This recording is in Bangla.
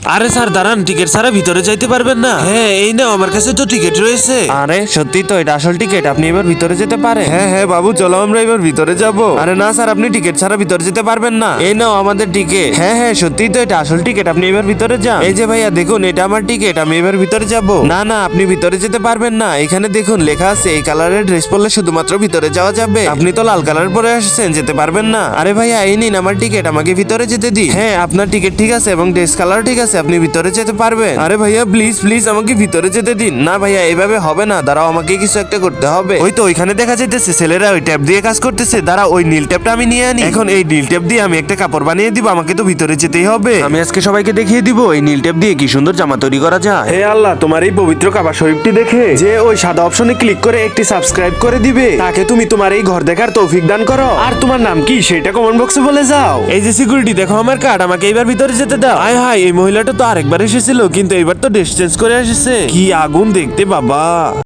আরে স্যার দাঁড়ান, টিকিট ছাড়া ভিতরে যাইতে পারবেন না। হ্যাঁ এই নাও, আমার কাছে তো টিকিট রয়েছে। আরে সত্যি তো, এটা আসল টিকিট, আপনি এবার ভিতরে যেতে পারেন। হ্যাঁ হ্যাঁ বাবু, চলো আমরা এবার ভিতরে যাব। আরে না স্যার, আপনি টিকিট ছাড়া ভিতরে যেতে পারবেন না। এই নাও আমাদের টিকিট। হ্যাঁ হ্যাঁ সত্যি তো, এটা আসল টিকিট, আপনি এবার ভিতরে যান। এই যে ভাইয়া দেখুন, এটা আমার টিকিট, আমি এবার ভিতরে যাব। না না, আপনি ভিতরে যেতে পারবেন না। এখানে দেখুন লেখা আছে এই কালারের ড্রেস পরলে শুধুমাত্র ভিতরে যাওয়া যাবে। আপনি তো লাল কালার পরে আসছেন, যেতে পারবেন না। আরে ভাইয়া এই নিন আমার টিকিট, আমাকে ভিতরে যেতে দিন। হ্যাঁ আপনার টিকিট ঠিক আছে এবং ড্রেস কালার ঠিক আছে, আপনি ভিতরে যেতে পারবেন। আরে ভাইয়া প্লিজ প্লিজ আমাকে ভিতরে যেতে দিন। না ভাইয়া এভাবে হবে না, দাঁড়াও আমাকে কিছু একটা করতে হবে। ওই তো ওইখানে দেখা যাইতেছে ছেলেরা ওই ট্যাপ দিয়ে কাজ করতেছে। দাঁড়া, ওই নীল ট্যাপটা আমি নিয়ে আনি। এখন এই নীল ট্যাপ দিয়ে আমি একটা কাপড় বানিয়ে দিব, আমাকে তো ভিতরে যেতেই হবে। আমি আজকে সবাইকে দেখিয়ে দিব এই নীল টেপ দিয়ে কি সুন্দর জামা তৈরি করা যায়। হে আল্লাহ, তোমার এই পবিত্র কাবা শরীফটি দেখে যে ওই সাদা অপশনে ক্লিক করে একটি সাবস্ক্রাইব করে দিবে, তাকে তুমি তোমার এই ঘর দেখার তৌফিক দান করো। আর তোমার নাম কি সেটা কমেন্ট বক্সে বলে যাও। এই যে সিকিউরিটি, দেখো আমার কার্ড, আমাকে এবার ভিতরে যেতে দাও। আয় হায়, এই মহিলাটা তো আরেকবার এসেছিল কিন্তু এবার তো ড্রেস চেঞ্জ করে এসেছে। কি আগুন দেখতে বাবা।